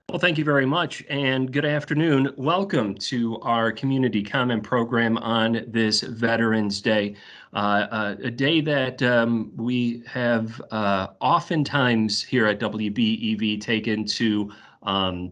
Well, thank you very much, and good afternoon. Welcome to our community comment program on this Veterans Day, a day that we have oftentimes here at WBEV taken to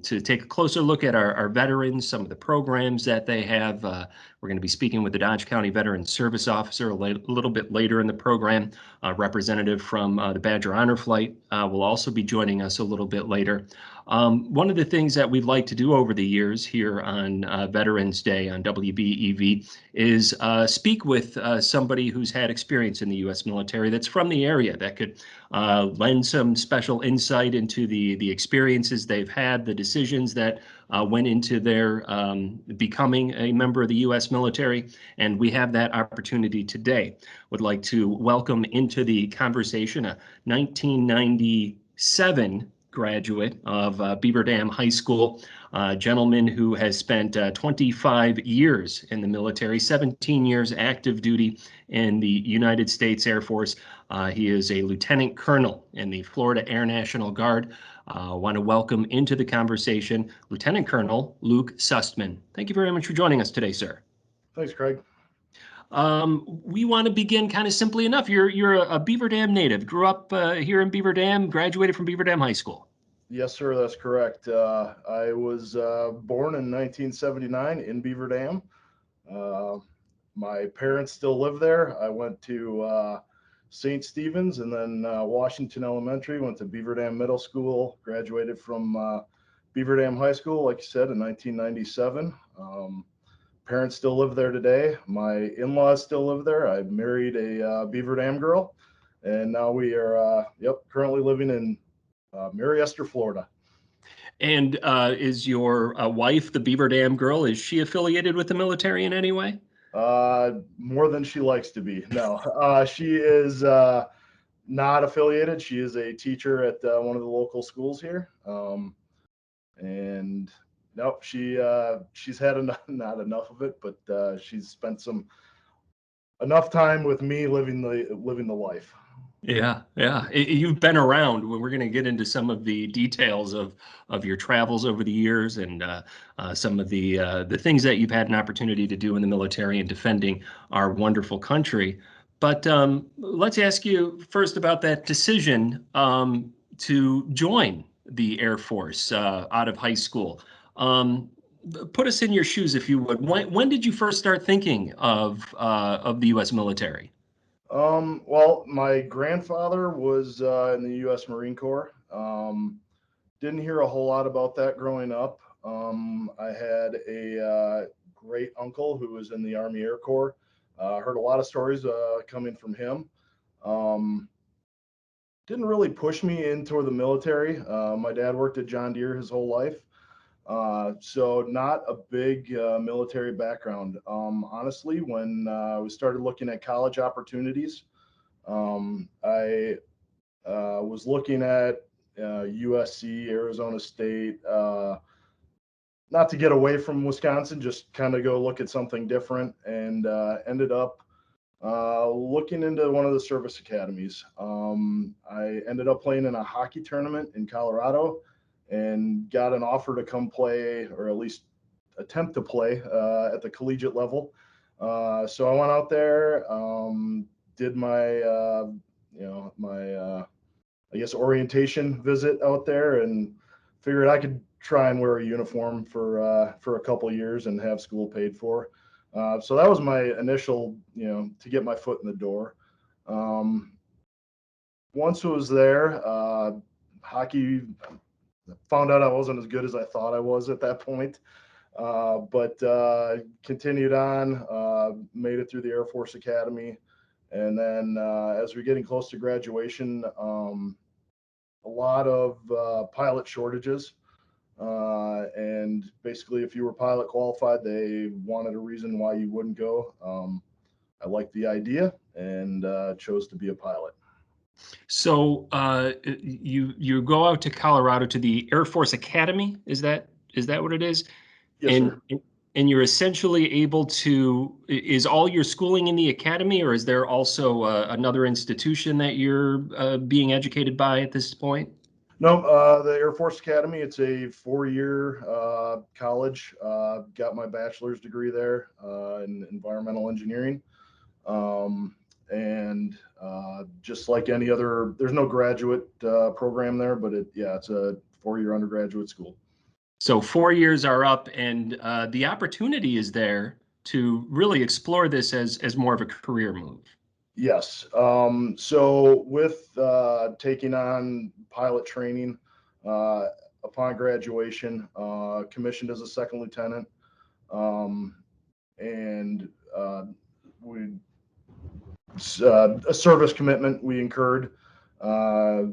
take a closer look at our veterans, some of the programs that they have. We're going to be speaking with the Dodge County Veteran Service Officer a little bit later in the program. A representative from the Badger Honor Flight will also be joining us a little bit later. One of the things that we'd like to do over the years here on Veterans Day on WBEV is speak with somebody who's had experience in the U.S. military that's from the area that could lend some special insight into the experiences they've had, the decisions that went into their becoming a member of the U.S. military. And we have that opportunity today. Would like to welcome into the conversation a 1997 graduate of Beaver Dam High School, a gentleman who has spent 25 years in the military, 17 years active duty in the United States Air Force. He is a lieutenant colonel in the Florida Air National Guard. I want to welcome into the conversation Lieutenant Colonel Luke Sustman. Thank you very much for joining us today, sir. Thanks, Craig. We want to begin kind of simply enough. You're a Beaver Dam native, grew up here in Beaver Dam, graduated from Beaver Dam High School. Yes, sir, that's correct. I was born in 1979 in Beaver Dam. My parents still live there. I went to St. Stephen's and then Washington Elementary, went to Beaver Dam Middle School, graduated from Beaver Dam High School, like you said, in 1997. Parents still live there today. My in-laws still live there. I married a Beaver Dam girl, and now we are currently living in Mary Esther, Florida. And is your wife, the Beaver Dam girl, is she affiliated with the military in any way? More than she likes to be. No, she is not affiliated. She is a teacher at one of the local schools here. And nope, she's had not enough of it, but she's spent enough time with me living the life. Yeah. You've been around. We're going to get into some of the details of your travels over the years and some of the things that you've had an opportunity to do in the military and defending our wonderful country. But let's ask you first about that decision to join the Air Force out of high school. Put us in your shoes, if you would. When did you first start thinking of the U.S. military? Well, my grandfather was in the U.S. Marine Corps. Didn't hear a whole lot about that growing up. I had a great uncle who was in the Army Air Corps. Heard a lot of stories coming from him. Didn't really push me into the military. My dad worked at John Deere his whole life. So not a big military background. Honestly, when we started looking at college opportunities, I was looking at USC, Arizona State, not to get away from Wisconsin, just kind of go look at something different, and ended up looking into one of the service academies. I ended up playing in a hockey tournament in Colorado and got an offer to come play, or at least attempt to play at the collegiate level. So I went out there, did my, I guess, orientation visit out there, and figured I could try and wear a uniform for a couple of years and have school paid for. So that was my initial, to get my foot in the door. Once I was there, hockey, found out I wasn't as good as I thought I was at that point, but continued on, made it through the Air Force Academy. And then as we're getting close to graduation, a lot of pilot shortages. And basically, if you were pilot qualified, they wanted a reason why you wouldn't go. I liked the idea and chose to be a pilot. So you go out to Colorado to the Air Force Academy. Is that what it is? Yes, and sir. and you're essentially able to, is all your schooling in the academy, or is there also another institution that you're being educated by at this point? No, the Air Force Academy, it's a 4-year college. Got my bachelor's degree there in environmental engineering. Um, and just like any other, there's no graduate program there, but it's a 4-year undergraduate school. So 4 years are up, and the opportunity is there to really explore this as more of a career move. Yes. So with taking on pilot training uh, upon graduation, commissioned as a second lieutenant, um, and we a service commitment we incurred uh,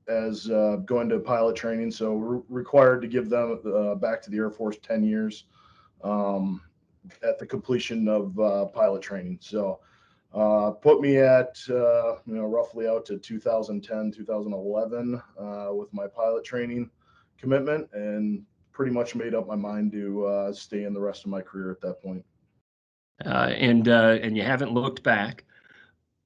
as going to pilot training. So required to give them back to the Air Force 10 years um, at the completion of pilot training. So put me at roughly out to 2010, 2011 with my pilot training commitment, and pretty much made up my mind to stay in the rest of my career at that point. And you haven't looked back.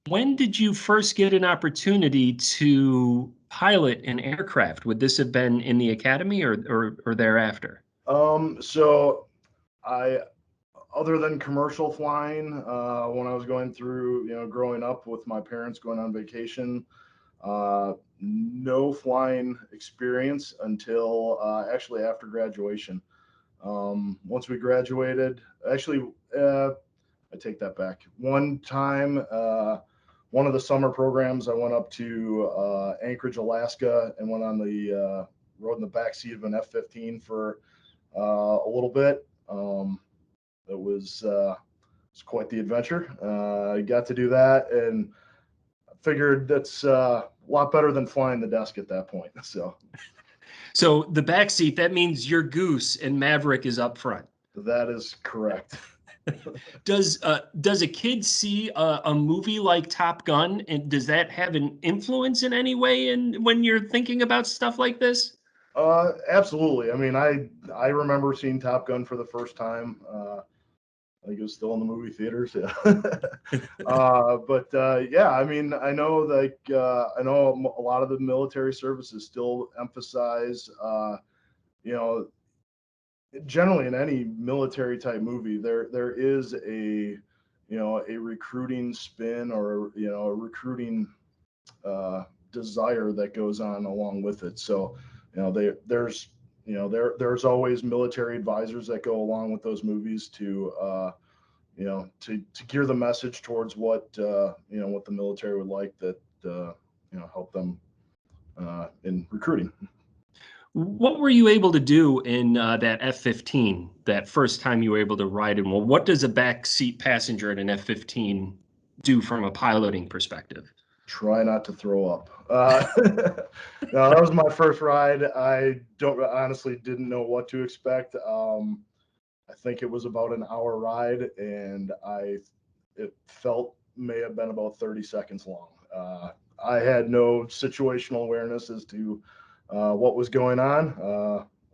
When did you first get an opportunity to pilot an aircraft? Would this have been in the academy or thereafter? So I, other than commercial flying, when I was going through, growing up with my parents going on vacation, no flying experience until actually after graduation. Once we graduated, actually, I take that back. One time, one of the summer programs, I went up to Anchorage, Alaska, and went on the rode in the backseat of an F-15 for a little bit. It was quite the adventure. I got to do that, and figured that's a lot better than flying the desk at that point. So the back seat, that means your Goose and Maverick is up front. That is correct. Does a kid see a movie like Top Gun, and does that have an influence in any way in when you're thinking about stuff like this? Absolutely. I mean, I remember seeing Top Gun for the first time. I think it was still in the movie theaters. Yeah. But yeah, I mean, I know I know a lot of the military services still emphasize, you know, generally in any military type movie, there is a recruiting spin, or a recruiting desire that goes on along with it. So, there's always military advisors that go along with those movies to gear the message towards what what the military would like, that help them in recruiting. What were you able to do in that F-15 that first time you were able to ride in? Well, what does a backseat passenger in an F-15 do from a piloting perspective? Try not to throw up. No, that was my first ride. I don't honestly didn't know what to expect. I think it was about an hour ride, and it felt may have been about 30 seconds long. I had no situational awareness as to what was going on.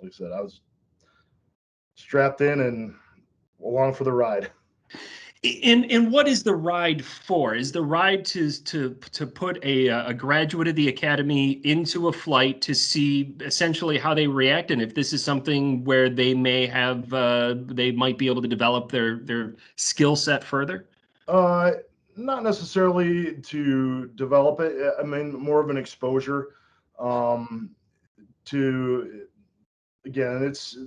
Like I said, I was strapped in and along for the ride. And what is the ride for? Is the ride to put a graduate of the academy into a flight to see essentially how they react, and if this is something where they might be able to develop their skill set further? Uh, Not necessarily to develop it. I mean, more of an exposure um, to, again, it's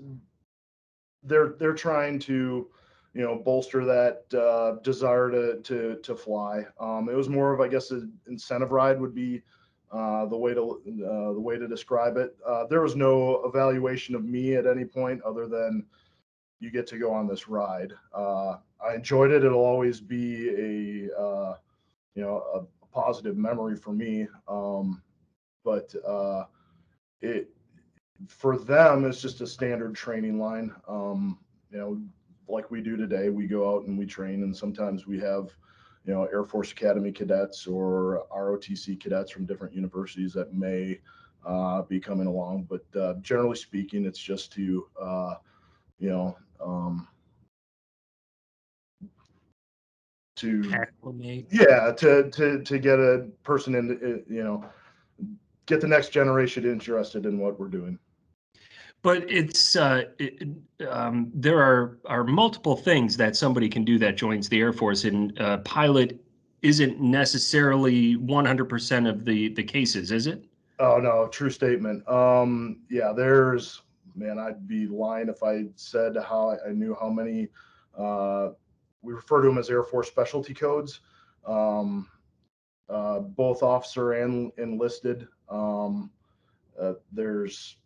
they're trying to bolster that desire to fly. It was more of, I guess, an incentive ride would be the way to describe it. There was no evaluation of me at any point other than you get to go on this ride. I enjoyed it. It'll always be a positive memory for me. But it for them, it's just a standard training line. Like we do today, we go out and we train, and sometimes we have Air Force Academy cadets or ROTC cadets from different universities that may be coming along. But generally speaking, it's just to you know, to Acclimate. yeah, to get a person in, get the next generation interested in what we're doing. But there are multiple things that somebody can do that joins the Air Force, and pilot isn't necessarily 100% of the cases, is it? Oh no, true statement. Yeah, man, I'd be lying if I said how I knew how many. We refer to them as Air Force specialty codes, both officer and enlisted. There's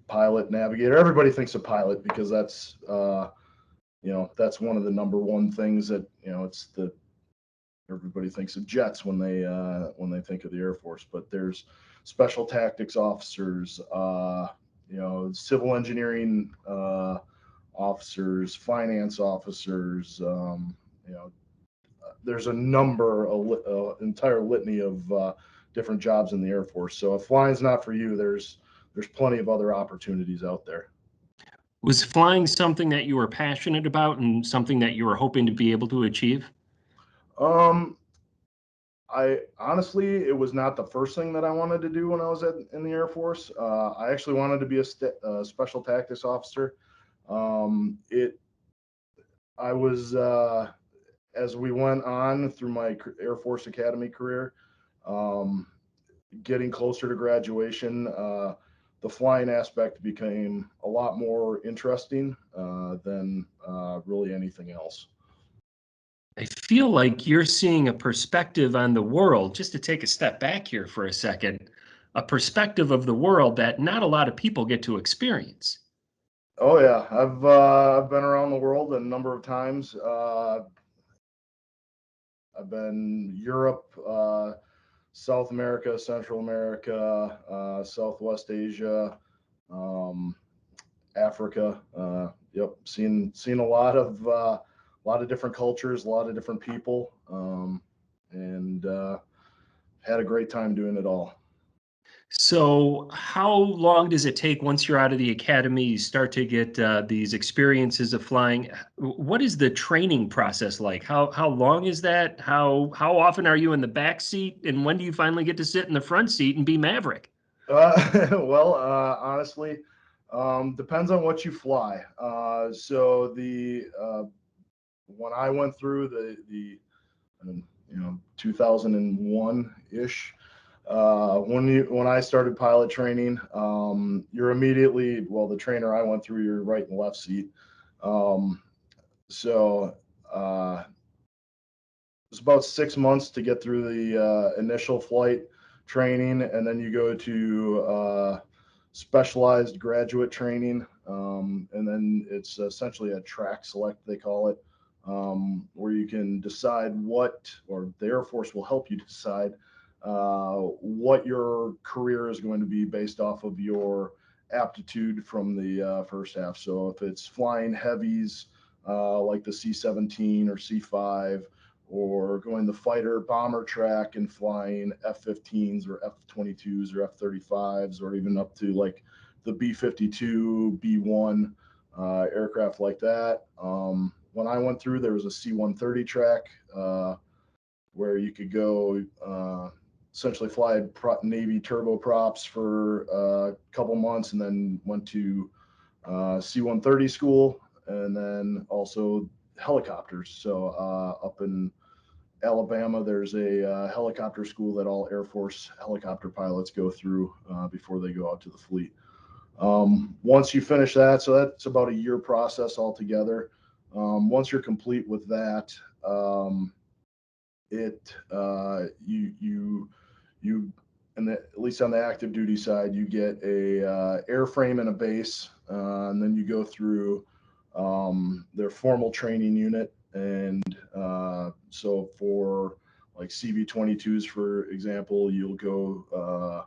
pilot, navigator. Everybody thinks of pilot because that's that's one of the number one things that everybody thinks of jets when they think of the Air Force. But there's special tactics officers, civil engineering officers, finance officers. There's a entire litany of different jobs in the Air Force. So if flying's not for you, there's plenty of other opportunities out there. Was flying something that you were passionate about and something that you were hoping to be able to achieve? I honestly, it was not the first thing that I wanted to do when I was in the Air Force. I actually wanted to be a special tactics officer. I was as we went on through my Air Force Academy career, getting closer to graduation, the flying aspect became a lot more interesting than really anything else. I feel like you're seeing a perspective on the world, just to take a step back here for a second, a perspective of the world that not a lot of people get to experience. Oh yeah, I've been around the world a number of times. I've been Europe, South America, Central America, Southwest Asia, Africa. Yep, seen a lot of different cultures, a lot of different people, and had a great time doing it all. So, how long does it take once you're out of the academy, you start to get these experiences of flying? What is the training process like? How long is that? How often are you in the back seat, and when do you finally get to sit in the front seat and be Maverick? Well, honestly, depends on what you fly. So when I went through the 2001 ish, when I started pilot training, you're immediately, the trainer I went through, you're right and left seat. So it's about 6 months to get through the initial flight training, and then you go to specialized graduate training, and then it's essentially a track select, they call it, where you can decide or the Air Force will help you decide what your career is going to be based off of your aptitude from the first half. So if it's flying heavies like the C-17 or C-5, or going the fighter bomber track and flying F-15s or F-22s or F-35s, or even up to like the B-52, B-1 aircraft like that. When I went through, there was a C-130 track where you could go essentially fly Navy turboprops for a couple months, and then went to C-130 school, and then also helicopters. So up in Alabama, there's a helicopter school that all Air Force helicopter pilots go through before they go out to the fleet. Once you finish that, so that's about a year process altogether. Once you're complete with that, at least on the active duty side, you get a airframe and a base, and then you go through their formal training unit. And so for like CV-22s, for example, you'll go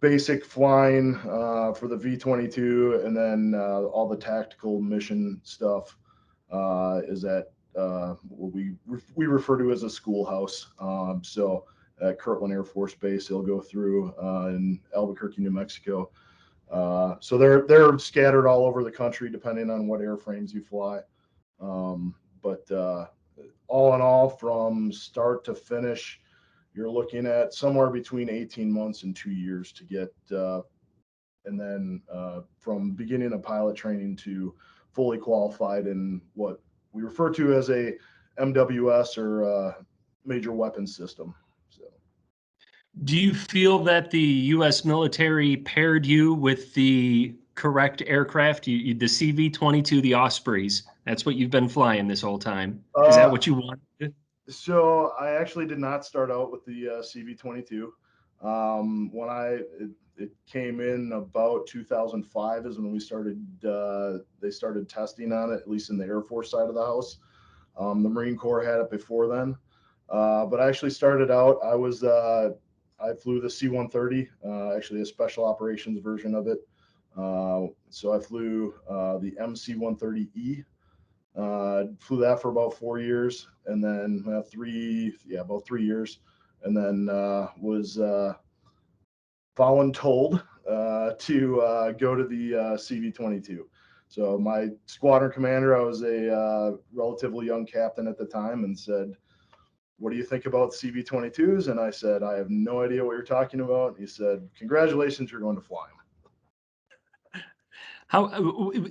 basic flying for the V-22, and then all the tactical mission stuff is at what we refer to as a schoolhouse. So at Kirtland Air Force Base, they'll go through in Albuquerque, New Mexico. So they're scattered all over the country depending on what airframes you fly. But all in all, from start to finish, you're looking at somewhere between 18 months and 2 years to get, and then from beginning of pilot training to fully qualified in what we refer to as a MWS, or major weapons system. So, Do you feel that the U.S. military paired you with the correct aircraft? The CV-22, the Ospreys. That's what you've been flying this whole time. Is that what you wanted? So I actually did not start out with the CV-22. When it came in about 2005 is when we started. They started testing on it, at least in the Air Force side of the house. The Marine Corps had it before then, but I actually started out. I flew the C-130, actually a special operations version of it. So I flew the MC-130E. Flew that for about 4 years, and then about 3 years, and then was voluntold to go to the CV-22. So my squadron commander, I was a relatively young captain at the time, and said, "What do you think about CV-22s?" And I said, "I have no idea what you're talking about." And he said, "Congratulations, you're going to fly them." How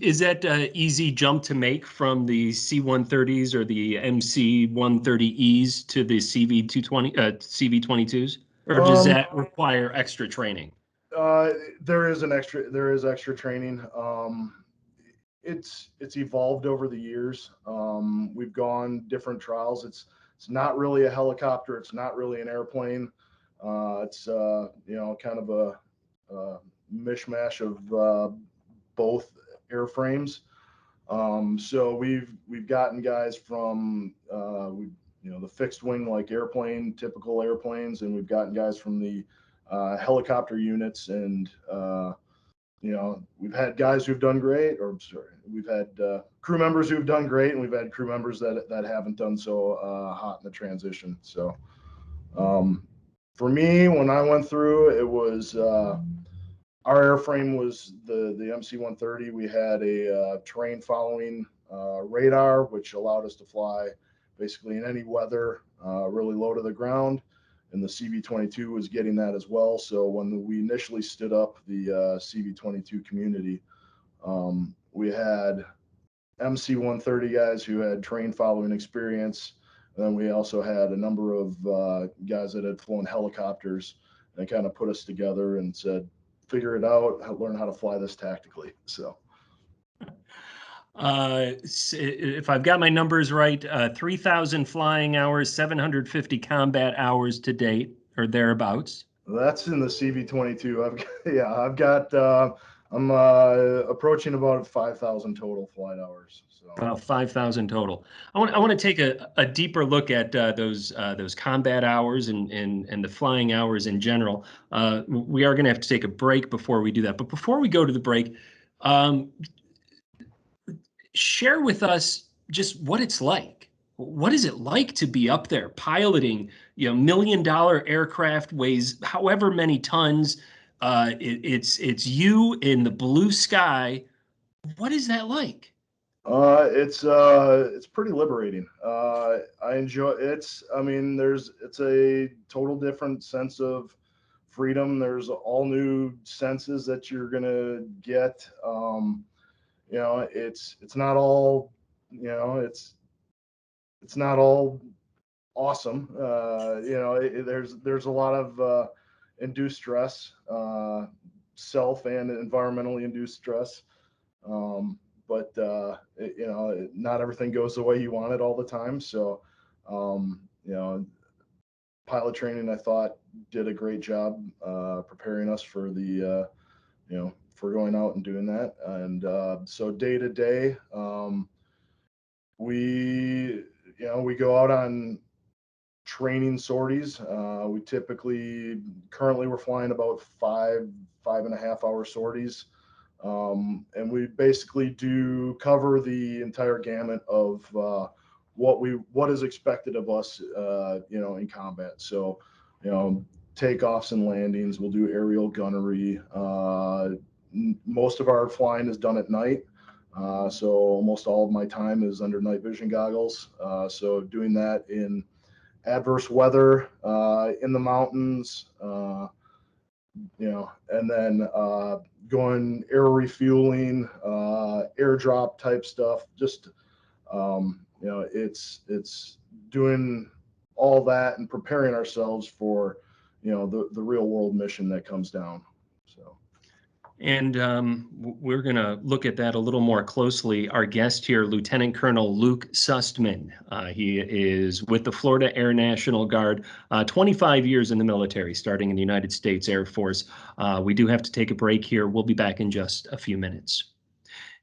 is that easy jump to make from the C-130s or the MC-130Es to the CV-22s, or does that require extra training? There is extra training. It's evolved over the years. We've gone different trials. It's not really a helicopter. It's not really an airplane. It's kind of a mishmash of both airframes. So we've gotten guys from the fixed wing like airplane, typical airplanes, and we've gotten guys from the helicopter units, and we've had guys who've done great, or sorry, we've had crew members who've done great, and we've had crew members that haven't done so hot in the transition. So for me, when I went through, it was our airframe was the MC-130. We had a terrain following radar, which allowed us to fly basically in any weather, really low to the ground. And the CV-22 was getting that as well. So when we initially stood up the CV-22 community, we had MC-130 guys who had terrain following experience. And then we also had a number of guys that had flown helicopters, and kind of put us together and said, "Figure it out, learn how to fly this tactically." So if I've got my numbers right, 3,000 flying hours, 750 combat hours to date, or thereabouts. that's in the CV-22. I'm approaching about 5,000 total flight hours. So About 5,000 total. I want to take a deeper look at those combat hours and the flying hours in general. We are going to have to take a break before we do that. But before we go to the break, share with us just what it's like. What is it like to be up there piloting, $1 million aircraft, weighs however many tons? It's you in the blue sky. What is that like? it's pretty liberating. I enjoy it's. I mean, it's a total different sense of freedom. There's all new senses that you're gonna get. It's not all, it's not all awesome. There's a lot of induced stress, self and environmentally induced stress. But not everything goes the way you want it all the time. So, pilot training, I thought, did a great job preparing us for for going out and doing that. And so day to day, we go out on training sorties. We currently we're flying about 5.5 hour sorties. And we basically do cover the entire gamut of what is expected of us, in combat. So, takeoffs and landings. We'll do aerial gunnery. Most of our flying is done at night. So almost all of my time is under night vision goggles. So doing that in adverse weather in the mountains, and then going air refueling, airdrop type stuff. Just it's doing all that and preparing ourselves for the real world mission that comes down. So. And we're going to look at that a little more closely. Our guest here, Lieutenant Colonel Luke Sustman. He is with the Florida Air National Guard, 25 years in the military, starting in the United States Air Force. We do have to take a break here. We'll be back in just a few minutes.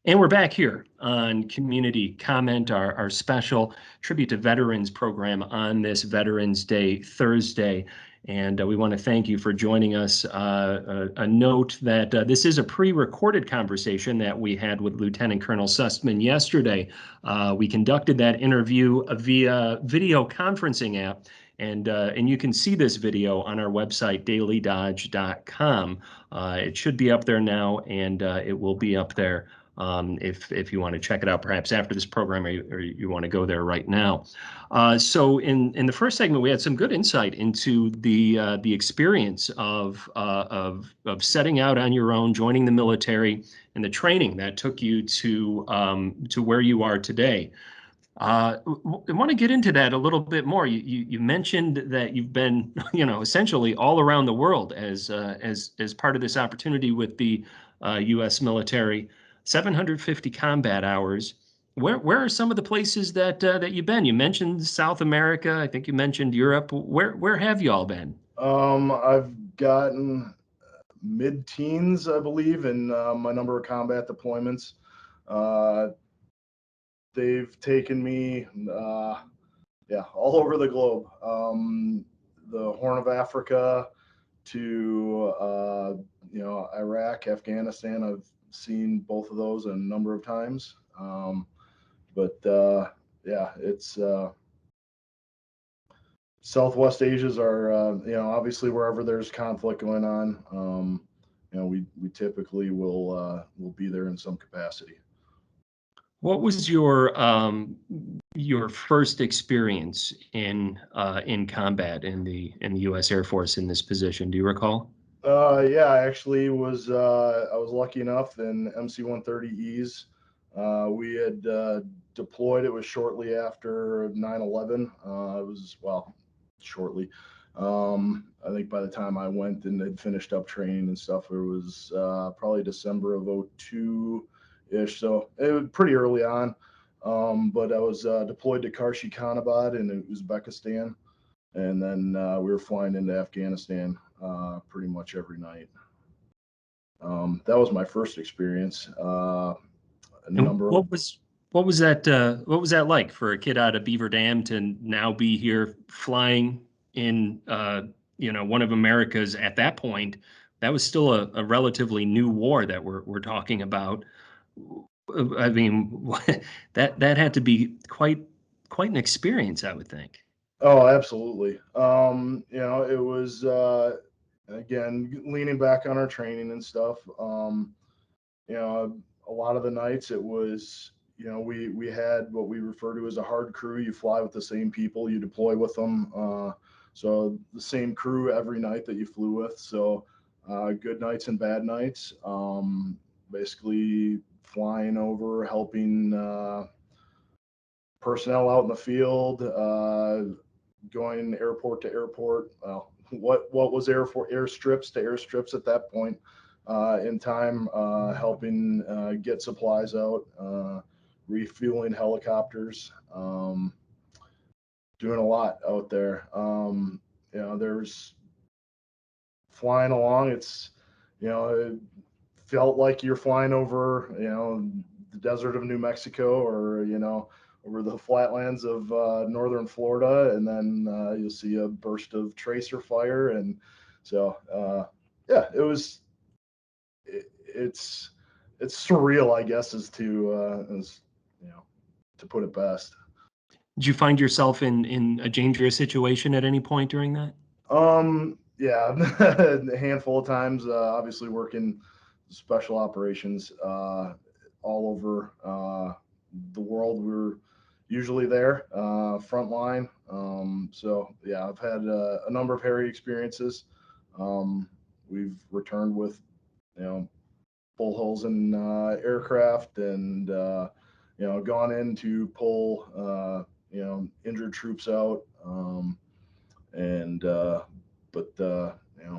And we're back here on Community Comment, our special tribute to veterans program on this Veterans Day Thursday. And we want to thank you for joining us. A note that this is a pre-recorded conversation that we had with Lieutenant Colonel Sustman yesterday. We conducted that interview via video conferencing app, and you can see this video on our website, dailydodge.com. It should be up there now, and it will be up there if you want to check it out, perhaps after this program, or you want to go there right now. So in the first segment, we had some good insight into the experience of setting out on your own, joining the military, and the training that took you to where you are today. I want to get into that a little bit more. You mentioned that you've been, essentially all around the world as part of this opportunity with the U.S. military. 750 combat hours. Where are some of the places that you've been? You mentioned South America. I think you mentioned Europe. Where have you all been? I've gotten mid-teens, I believe, in my number of combat deployments. They've taken me, all over the globe. The Horn of Africa to, Iraq, Afghanistan. I've seen both of those a number of times. It's Southwest Asia's are, obviously wherever there's conflict going on, we typically will be there in some capacity. What was your first experience in combat in the U.S. Air Force in this position? Do you recall? I actually I was lucky enough in MC-130Es. We had deployed. It was shortly after 9/11. It was, shortly. I think by the time I went and had finished up training and stuff, it was probably December of 02-ish. So it was pretty early on. But I was deployed to Karshi-Khanabad in Uzbekistan. And then we were flying into Afghanistan pretty much every night. That was my first experience. What was that like for a kid out of Beaver Dam to now be here flying in one of America's, at that point, that was still a relatively new war that we're talking about. I mean, that had to be quite an experience, I would think. Oh, absolutely. It was again leaning back on our training and stuff. A lot of the nights it was, we had what we refer to as a hard crew. You fly with the same people, you deploy with them. So the same crew every night that you flew with. So good nights and bad nights. Basically flying over, helping personnel out in the field, going airport to airport. What was airstrips to airstrips at that point in time, helping get supplies out, refueling helicopters, doing a lot out there. There's flying along. It's, it felt like you're flying over, the desert of New Mexico, or, over the flatlands of northern Florida, and then you'll see a burst of tracer fire. And so, it's surreal, I guess, to put it best. Did you find yourself in a dangerous situation at any point during that? Yeah, a handful of times. Obviously, working special operations all over the world. We were usually there, front line, So yeah, I've had a number of hairy experiences. We've returned with, you know, pull holes in aircraft, and gone in to pull injured troops out. And but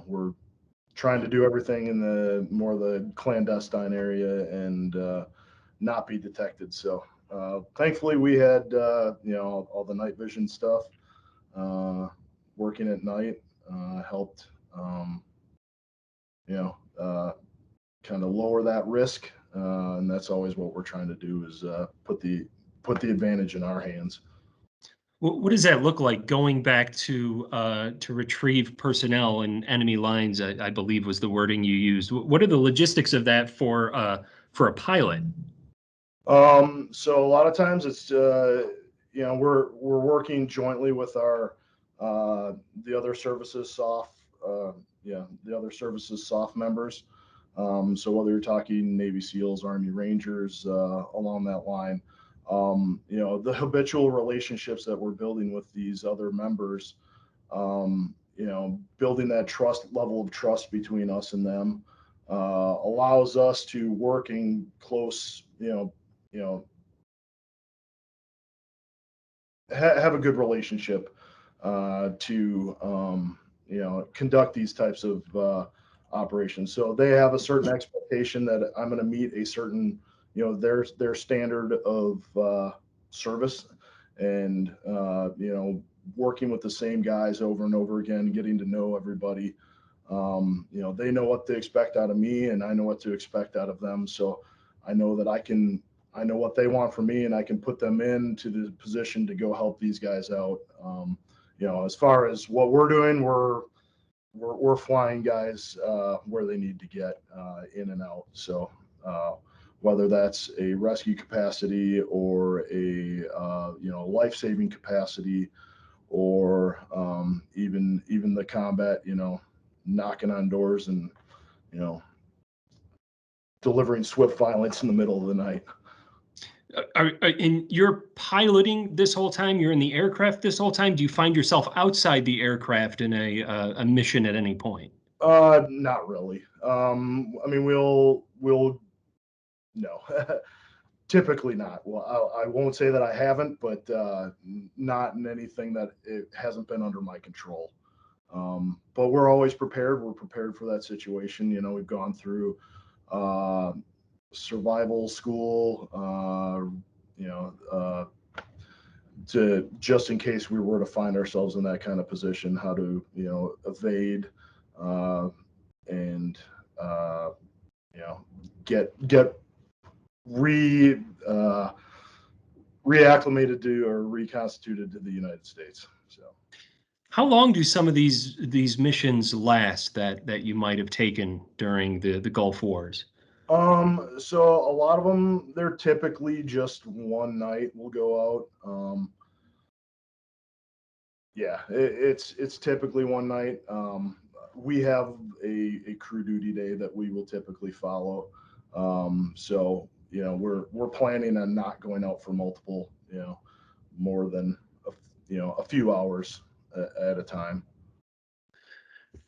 we're trying to do everything in the clandestine area, and not be detected. So thankfully we had all the night vision stuff. Working at night helped you know kind of lower that risk, and that's always what we're trying to do, is put the advantage in our hands. What does that look like, going back to retrieve personnel in enemy lines? I believe was the wording you used. What are the logistics of that for a pilot? So a lot of times it's we're working jointly with our the other services soft members. So whether you're talking Navy SEALs, Army Rangers, along that line, the habitual relationships that we're building with these other members, building that level of trust between us and them, allows us to work in close, you know, have a good relationship to conduct these types of operations. So they have a certain expectation that I'm going to meet a certain, their standard of service, and working with the same guys over and over again, getting to know everybody. They know what to expect out of me, and I know what to expect out of them. So I know that I know what they want from me, and I can put them into the position to go help these guys out. As far as what we're doing, we're flying guys where they need to get in and out. So whether that's a rescue capacity, or a life-saving capacity, or even the combat, knocking on doors and you know delivering swift violence in the middle of the night. And you're piloting this whole time? You're in the aircraft this whole time? Do you find yourself outside the aircraft in a mission at any point? Not really. I mean, we'll no, typically not. Well, I won't say that I haven't, but not in anything that it hasn't been under my control. But we're always prepared. We're prepared for that situation. We've gone through uh, survival school, to just in case we were to find ourselves in that kind of position, how to, evade, and, uh, get re, reacclimated to, or reconstituted to the United States. So. How long do some of these missions last that you might have taken during the Gulf Wars? So a lot of them, they're typically just one night. We'll go out. Yeah, it's typically one night. We have a crew duty day that we will typically follow. So we're planning on not going out for multiple, more than a few hours at a time.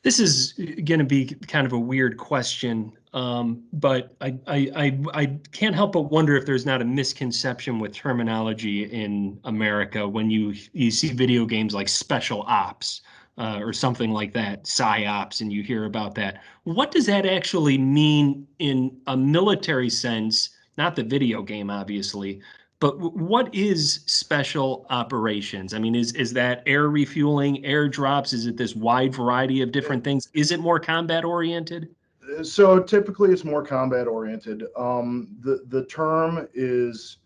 This is going to be kind of a weird question, but I can't help but wonder if there's not a misconception with terminology in America when you see video games like Special Ops, or something like that, PsyOps, and you hear about that. What does that actually mean in a military sense? Not the video game, obviously, but what is special operations? I mean, is that air refueling, airdrops? Is it this wide variety of different things? Is it more combat oriented? So typically it's more combat oriented. The term is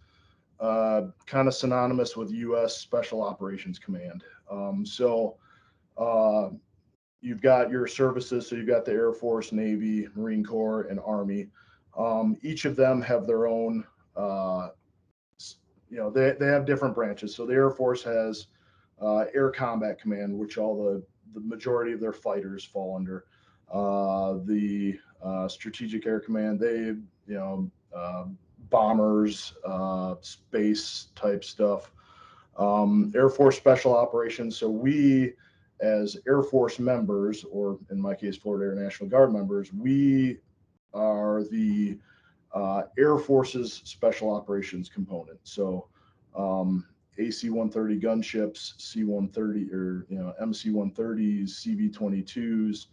kind of synonymous with U.S. Special Operations Command. So uh, you've got your services. So you've got the Air Force, Navy, Marine Corps, and Army. Each of them have their own, they have different branches. So the Air Force has Air Combat Command, which all the majority of their fighters fall under. The Strategic Air Command, they, bombers, space type stuff. Air Force Special Operations. So we, as Air Force members, or in my case, Florida Air National Guard members, we are the Air Force's Special Operations component. So AC-130 gunships, C-130 or MC-130s, CV-22s,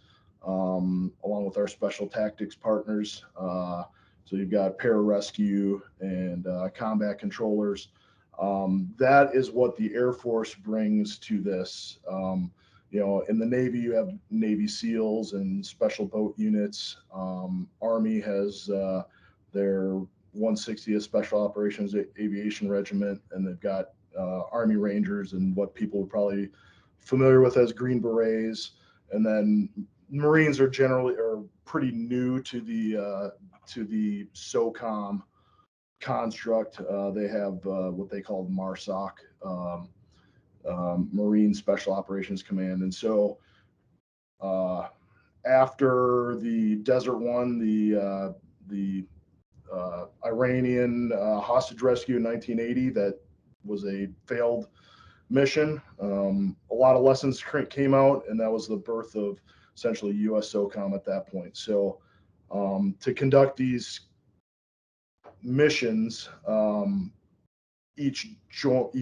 along with our special tactics partners. So you've got pararescue and combat controllers. That is what the Air Force brings to this. In the Navy, you have Navy SEALs and special boat units. Army has their 160th Special Operations Aviation Regiment, and they've got Army Rangers and what people are probably familiar with as Green Berets. And then Marines are pretty new to the SOCOM construct. They have what they call MARSOC, Marine Special Operations Command. And so after the Desert One, the Iranian hostage rescue in 1980, that was a failed mission. A lot of lessons came out, and that was the birth of essentially US SOCOM at that point. So to conduct these missions, each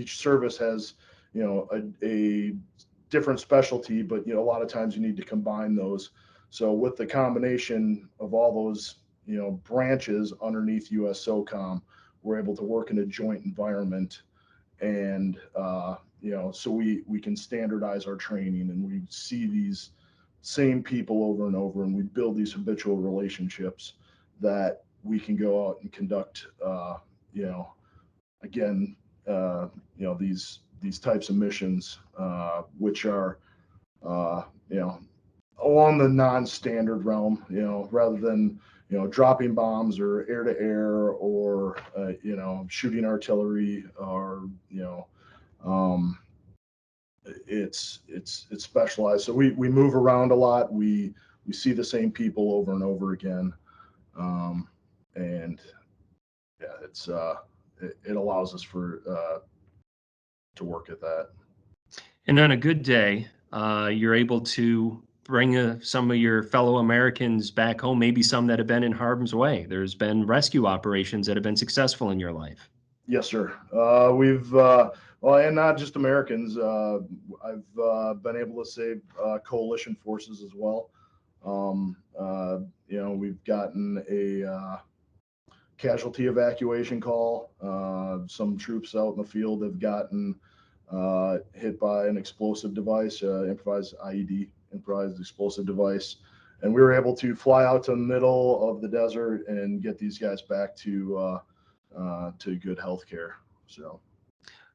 service has a different specialty, but a lot of times you need to combine those. So with the combination of all those branches underneath US SOCOM, we're able to work in a joint environment, and so we can standardize our training, and we see these same people over and over, and we build these habitual relationships that we can go out and conduct these types of missions, which are along the non-standard realm, rather than dropping bombs or air to air, or shooting artillery, or it's specialized. So we move around a lot. We see the same people over and over again, and yeah, it allows us to work at that. And on a good day, you're able to bring some of your fellow Americans back home, maybe some that have been in harm's way. There's been rescue operations that have been successful in your life. Yes, sir. We've, and not just Americans. I've been able to save coalition forces as well. We've gotten a casualty evacuation call. Some troops out in the field have gotten hit by an explosive device, improvised IED, improvised explosive device. And we were able to fly out to the middle of the desert and get these guys back to good health care.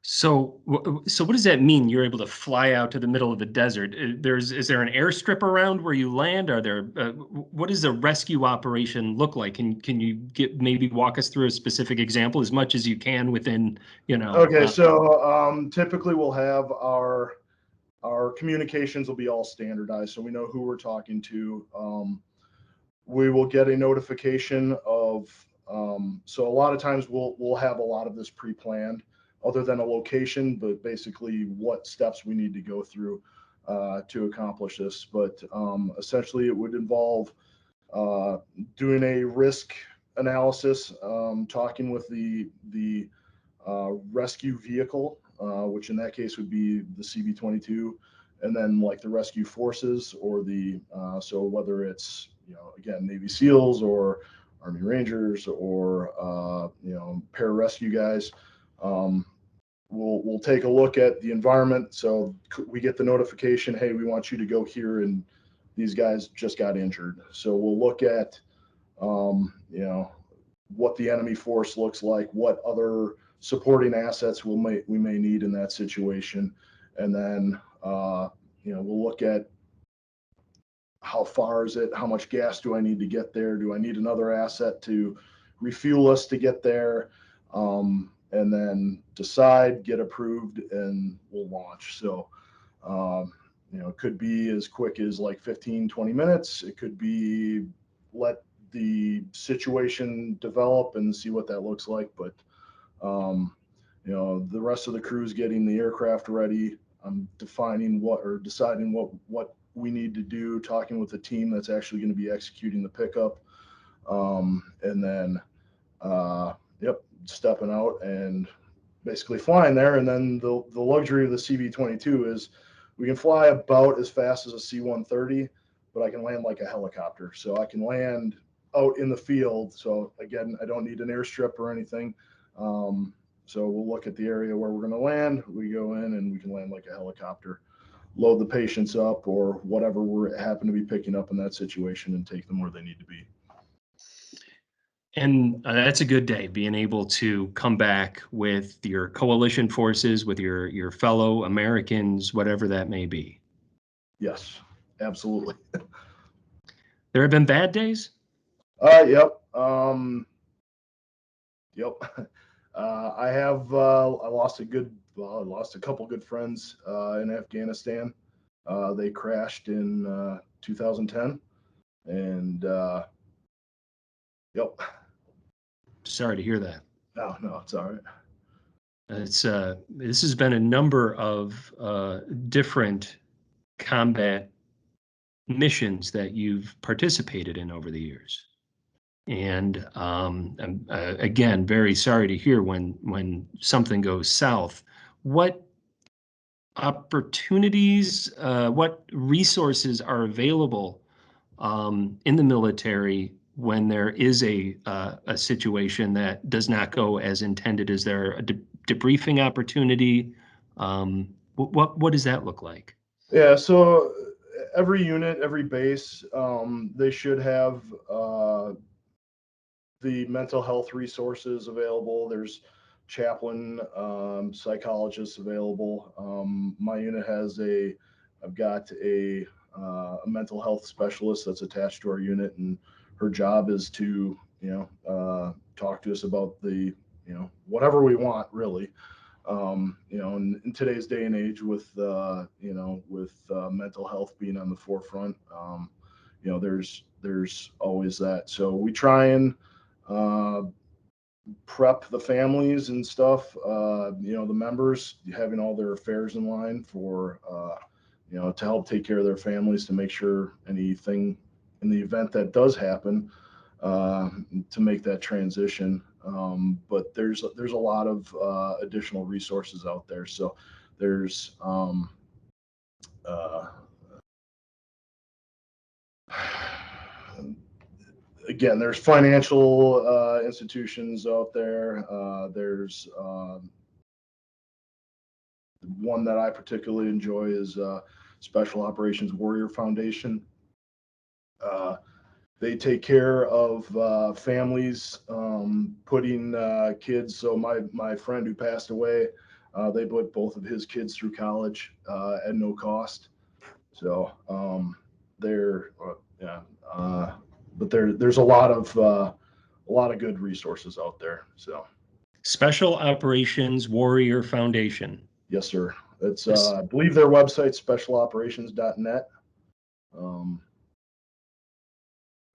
So what does that mean? You're able to fly out to the middle of the desert. Is there an airstrip around where you land? Are there what does a rescue operation look like? Can you maybe walk us through a specific example as much as you can within, Okay, so typically we'll have our communications will be all standardized, so we know who we're talking to. We will get a notification of so a lot of times we'll have a lot of this pre-planned, other than a location, but basically what steps we need to go through to accomplish this. But essentially it would involve doing a risk analysis, talking with the rescue vehicle, which in that case would be the CV-22, and then like the rescue forces, or so whether it's again Navy SEALs or Army Rangers or pararescue guys. We'll take a look at the environment. So we get the notification, hey, we want you to go here, and these guys just got injured. So we'll look at what the enemy force looks like, what other supporting assets we may need in that situation, and then we'll look at how far is it, how much gas do I need to get there, do I need another asset to refuel us to get there, and then decide, get approved, and we'll launch. So it could be as quick as like 15-20 minutes. It could be let the situation develop and see what that looks like. But the rest of the crew is getting the aircraft ready. I'm deciding what we need to do, talking with the team that's actually going to be executing the pickup. And then, stepping out and basically flying there. And then the luxury of the CV-22 is we can fly about as fast as a C-130, but I can land like a helicopter. So I can land out in the field. So again, I don't need an airstrip or anything. So we'll look at the area where we're going to land. We go in and we can land like a helicopter, load the patients up or whatever we happen to be picking up in that situation and take them where they need to be. And that's a good day, being able to come back with your coalition forces, with your fellow Americans, whatever that may be. Yes, absolutely. There have been bad days? Yep. Yep. I lost a couple good friends in Afghanistan. They crashed in 2010, and yep. Sorry to hear that. No, it's all right. This has been a number of different combat missions that you've participated in over the years. And I'm again very sorry to hear when something goes south. What opportunities, what resources are available in the military when there is a situation that does not go as intended? Is there a debriefing opportunity? What does that look like? Yeah, so every unit, every base, they should have the mental health resources available. There's chaplain, psychologists available. My unit I've got a mental health specialist that's attached to our unit, and her job is to, talk to us about whatever we want, really. In today's day and age with mental health being on the forefront, there's always that. So we try and prep the families and stuff, the members having all their affairs in line for, to help take care of their families, to make sure anything in the event that does happen, to make that transition. But there's a lot of additional resources out there. So there's again, there's financial institutions out there. There's one that I particularly enjoy is Special Operations Warrior Foundation. They take care of families, putting kids. So my friend who passed away, they put both of his kids through college at no cost. So but there's a lot of good resources out there. So Special Operations Warrior Foundation. Yes, sir. It's I believe their website, specialoperations.net.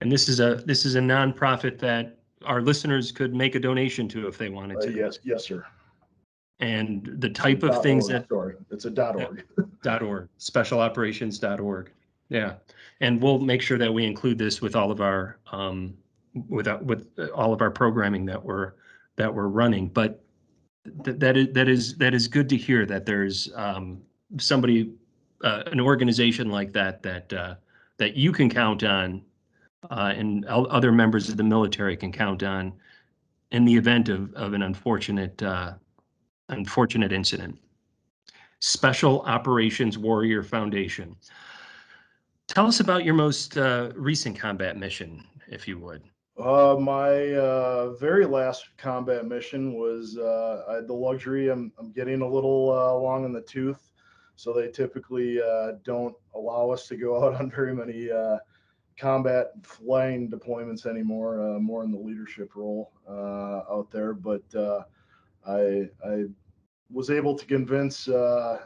And this is a nonprofit that our listeners could make a donation to if they wanted to. Yes, sir. And the type of things that it's a .org. .org, specialoperations.org. Yeah, and we'll make sure that we include this with all of our with all of our programming that we're running. But that is good to hear that there's somebody, an organization like that you can count on, and other members of the military can count on in the event of an unfortunate incident. Special Operations Warrior Foundation. Tell us about your most recent combat mission, if you would. My very last combat mission was I had the luxury. I'm getting a little long in the tooth, so they typically don't allow us to go out on very many combat flying deployments anymore. More in the leadership role out there, but I was able to convince a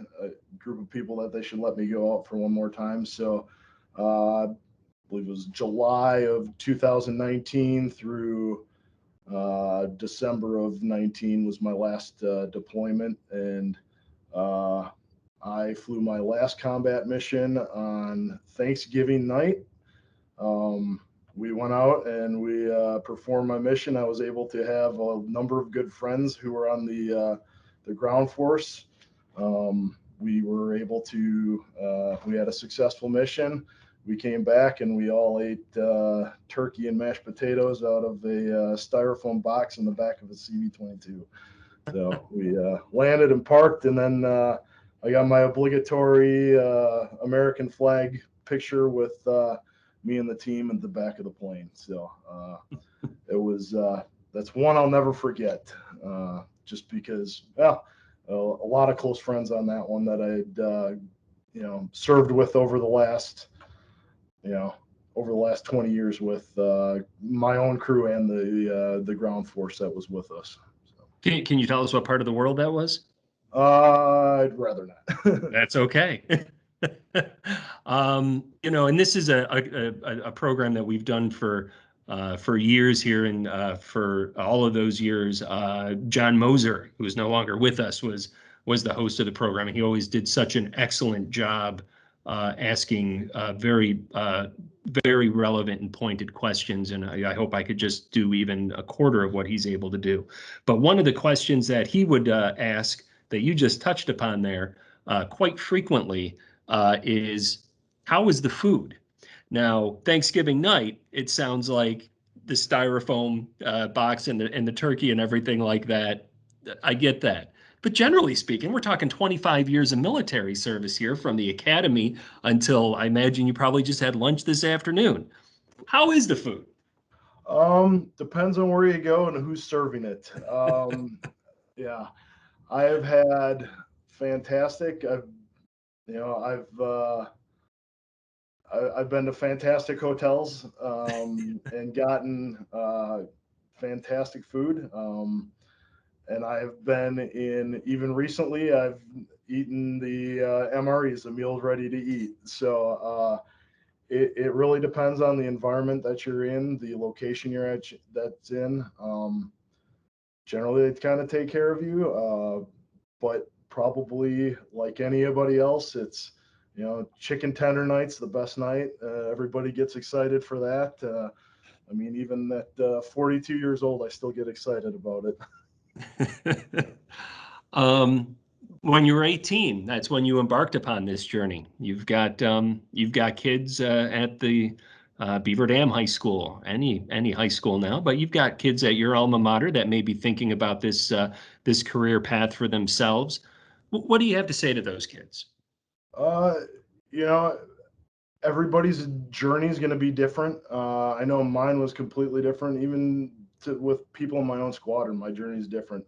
group of people that they should let me go out for one more time. So I believe it was July of 2019 through December of 19 was my last deployment, and I flew my last combat mission on Thanksgiving night. We went out and we performed my mission. I was able to have a number of good friends who were on the ground force. We were able to, we had a successful mission. We came back and we all ate turkey and mashed potatoes out of a styrofoam box in the back of a CV-22. So we landed and parked, and then I got my obligatory American flag picture with me and the team at the back of the plane. So it was, that's one I'll never forget, just because, well, a lot of close friends on that one that I'd, served with over the last, over the last 20 years with my own crew and the ground force that was with us. So. Can you tell us what part of the world that was? I'd rather not. That's okay. And this is a program that we've done for years here, and for all of those years, John Moser, who is no longer with us, was the host of the program, and he always did such an excellent job asking very relevant and pointed questions. And I hope I could just do even a quarter of what he's able to do. But one of the questions that he would ask that you just touched upon there quite frequently is, how is the food? Now, Thanksgiving night, it sounds like the styrofoam box and the turkey and everything like that. I get that. But generally speaking, we're talking 25 years of military service here, from the academy until, I imagine you probably just had lunch this afternoon. How is the food? Depends on where you go and who's serving it. Yeah, I have had fantastic. I've been to fantastic hotels and gotten fantastic food. And I have been in, even recently, I've eaten the MREs, the meals ready to eat. So it really depends on the environment that you're in, the location you're at that's in. Generally, they kind of take care of you, but probably like anybody else, it's, chicken tender night's the best night. Everybody gets excited for that. I mean, even at 42 years old, I still get excited about it. When you were 18, that's when you embarked upon this journey. You've got kids at the Beaver Dam High School, any high school now, but you've got kids at your alma mater that may be thinking about this career path for themselves. What do you have to say to those kids? Uh, you know, Everybody's journey is going to be different. I know mine was completely different, even with people in my own squadron. My journey is different.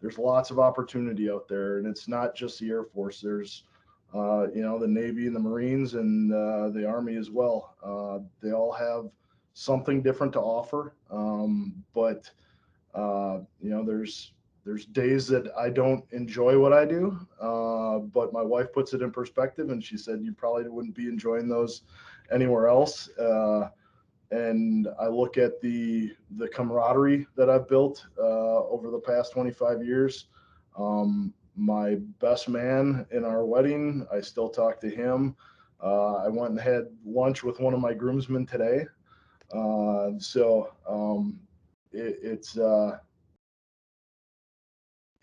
There's lots of opportunity out there, and it's not just the Air Force. There's, the Navy and the Marines and the Army as well. They all have something different to offer. But there's days that I don't enjoy what I do, but my wife puts it in perspective, and she said you probably wouldn't be enjoying those anywhere else. And I look at the camaraderie that I've built over the past 25 years. My best man in our wedding, I still talk to him. I went and had lunch with one of my groomsmen today.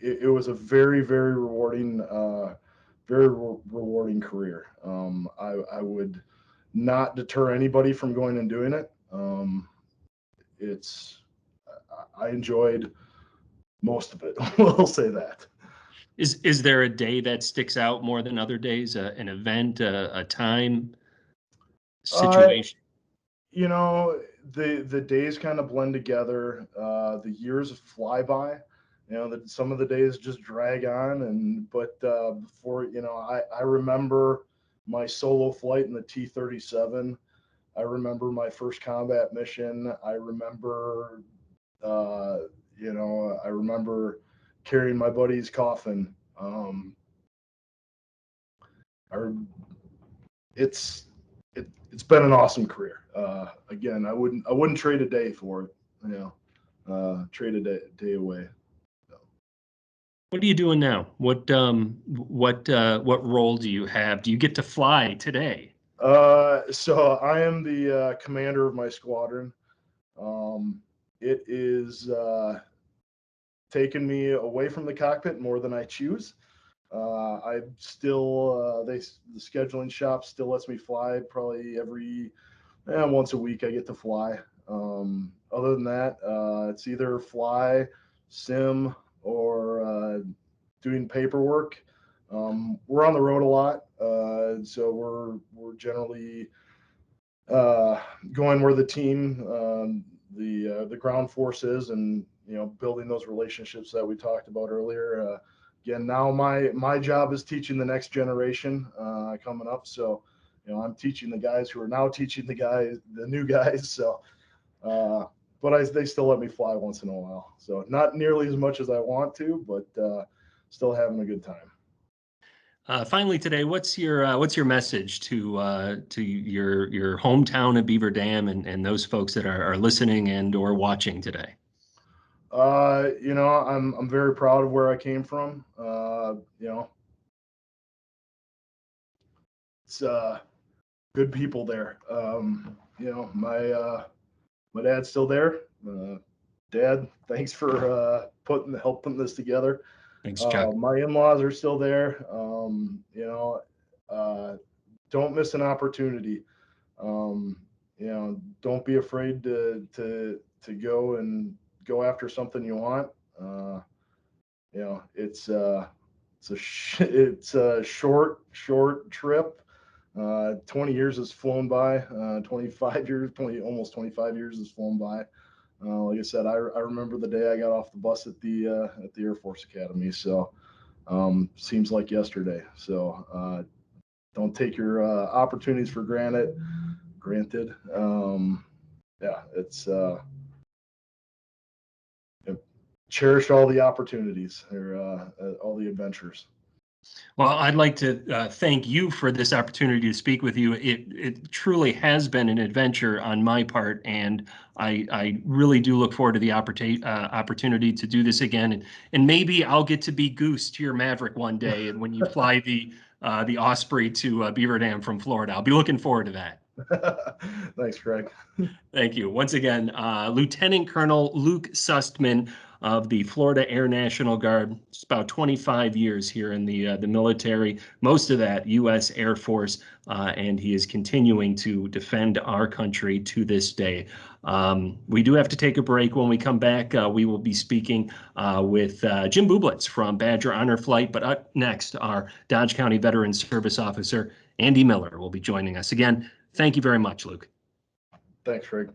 It was a very, very rewarding, rewarding career. I would not deter anybody from going and doing it. I enjoyed most of it. We'll say that. Is there a day that sticks out more than other days? An event, a time, situation? The days kind of blend together. The years fly by. That some of the days just drag on, but before I remember my solo flight in the T-37. I remember my first combat mission. I remember I remember carrying my buddy's coffin. It's been an awesome career. Again, I wouldn't trade a day for it. trade a day away. What are you doing now? What role do you have? Do you get to fly today? So I am the commander of my squadron. It is taken me away from the cockpit more than I choose. I still the scheduling shop still lets me fly probably every once a week. I get to fly. Other than that, it's either fly, sim, or doing paperwork. We're on the road a lot, so we're generally going where the team, the ground force is, and building those relationships that we talked about earlier. Again, now my job is teaching the next generation coming up. So, I'm teaching the guys who are now teaching the new guys. So, but they still let me fly once in a while. So not nearly as much as I want to, but still having a good time. Finally today, what's your message to your hometown of Beaver Dam and those folks that are listening and or watching today? I'm very proud of where I came from. It's good people there. My dad's still there. Dad, thanks for helping this together. Thanks, Chuck. My in-laws are still there. Don't miss an opportunity. Don't be afraid to go after something you want. It's a short trip. 20 years has flown by. 25 years, almost 25 years has flown by. Like I said, I remember the day I got off the bus at the Air Force Academy. So seems like yesterday. So don't take your opportunities for granted. It's cherish all the opportunities or all the adventures. Well, I'd like to thank you for this opportunity to speak with you. It truly has been an adventure on my part, and I really do look forward to the opportunity to do this again. And maybe I'll get to be Goose to your Maverick one day, and when you fly the Osprey to Beaver Dam from Florida, I'll be looking forward to that. Thanks, Craig. Thank you. Once again, Lieutenant Colonel Luke Sustman of the Florida Air National Guard. It's about 25 years here in the military, most of that U.S. Air Force, and he is continuing to defend our country to this day. We do have to take a break. When we come back, we will be speaking with Jim Bublitz from Badger Honor Flight, but up next, our Dodge County Veteran Service Officer, Andy Miller, will be joining us. Again, thank you very much, Luke. Thanks, Craig.